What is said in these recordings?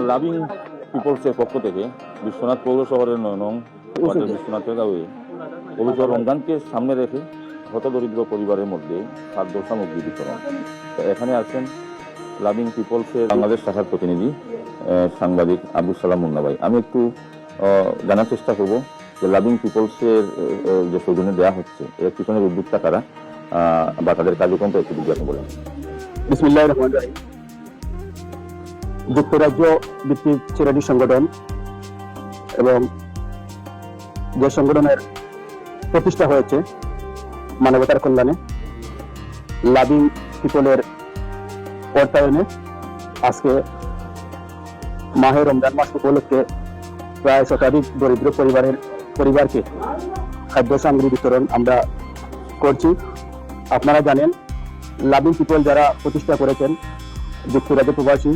Loving পিপলসের পক্ষ থেকে বিশ্বনাথ পৌর শহরের 9 নং ওয়ার্ডের বিশ্বনাথের গাঁয়ে পবিত্র রমজানকে সামনে রেখে হতদরিদ্র পরিবারের মধ্যে খাদ্য সামগ্রী বিতরণ। এখানে আছেন লাভিং পিপলসের বাংলাদেশ শাখার প্রতিনিধি সাংবাদিক আবুল সালাম মুন্না ভাই। আমি একটু জানার চেষ্টা করব যে লাভিং পিপলসের যে সৌজন্যে দেওয়া হচ্ছে এর পিছনের উদ্যোক্তা কারা বা তাদের কার্যক্রমটা একটু বিজ্ঞাপন বলেন। বিসমিল্লাহির রহমানির রহিম। যুক্তরাজ্য ভিত্তিক চ্যারিটি সংগঠন এবং যে সংগঠনের প্রতিষ্ঠা হয়েছে মানবতার কল্যাণে, লাভিং পিপলের অর্থায়নে আজকে মাহে রমজান মাস উপলক্ষে প্রায় শতাধিক দরিদ্র পরিবারকে খাদ্য সামগ্রী বিতরণ আমরা করছি। আপনারা জানেন, লাভিং পিপল যারা প্রতিষ্ঠা করেছেন যুক্তরাজ্য প্রবাসী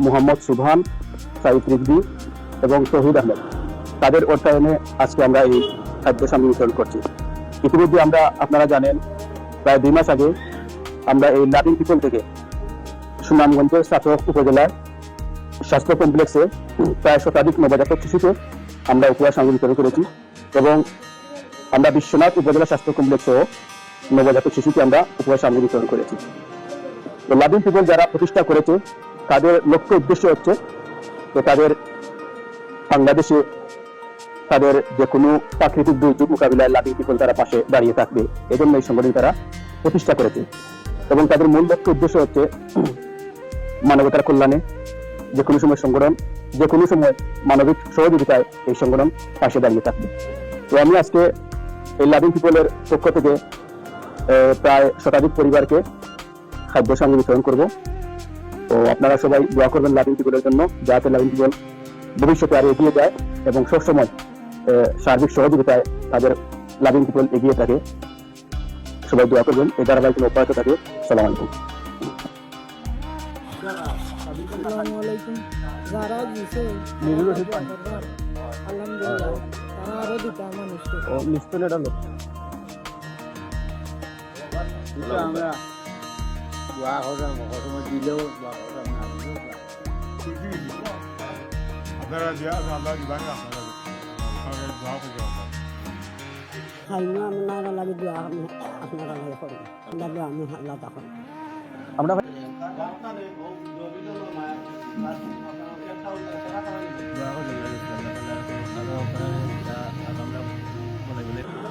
মোহাম্মদ সুবহান, সাইফ রিজভী এবং তৌহিদ আহমেদ, তাদের অর্থায়নে আজকে আমরা এই খাদ্য সামগ্রী বিতরণ করছি। ইতিমধ্যে আপনারা জানেন, প্রায় 2 মাস আগে আমরা এই লাভিং পিপল থেকে সুনামগঞ্জের সাতরক উপজেলার স্বাস্থ্য কমপ্লেক্সে প্রায় শতাধিক নবজাতক শিশুকে আমরা উপহার সামগ্রী বিতরণ করেছি এবং আমরা বিশ্বনাথ উপজেলা স্বাস্থ্য কমপ্লেক্সেও নবজাতক শিশুকে আমরা উপহার সামগ্রী বিতরণ করেছি। তো লাভিং পিপল যারা প্রতিষ্ঠা করেছে তাদের লক্ষ্য উদ্দেশ্য হচ্ছে তো তাদের বাংলাদেশে তাদের যে কোনো প্রাকৃতিক দুর্যোগ মোকাবিলায় লাভিং পিপল তারা পাশে দাঁড়িয়ে থাকবে, এজন্য এই সংগঠন তারা প্রতিষ্ঠা করেছে এবং তাদের মূল লক্ষ্য উদ্দেশ্য হচ্ছে মানবতার কল্যাণে যে কোনো সময় সংগঠন যে কোনো সময় মানবিক সহযোগিতায় এই সংগঠন পাশে দাঁড়িয়ে থাকবে। তো আমি আজকে এই লাভিং পিপলের পক্ষ থেকে প্রায় শতাধিক পরিবারকে খাদ্য সামগ্রী বিতরণ করব। তো আপনারা সবাই দোয়া করবেন লাভিং পিপলের জন্য, যাতে লাভিং পিপল ভবিষ্যতে আরো এগিয়ে যায় এবং সবসময় সার্বিক সহযোগিতায় তাদের লাভিং পিপল এগিয়ে থাকে। সবাই দোয়া করবেন, এই ধারাবাহিক অব্যাহত থাকে। সালাম আলাইকুম। আসসালামুআলাইকুম। যারা দিছে আলহামদুলিল্লাহ, তারা আরো দিতে মানুষকে আমরা দোয়া করার সময় দিলেও আপনারা দিয়া আল্লাহ দিবেন, আপনারা দোয়া করবেন। খাইনো আপনারা লাগে দোয়া আপনারা লাগে করুন, আমরা দোয়া আমি আল্লাহ তখন আমরা দোয়া করলে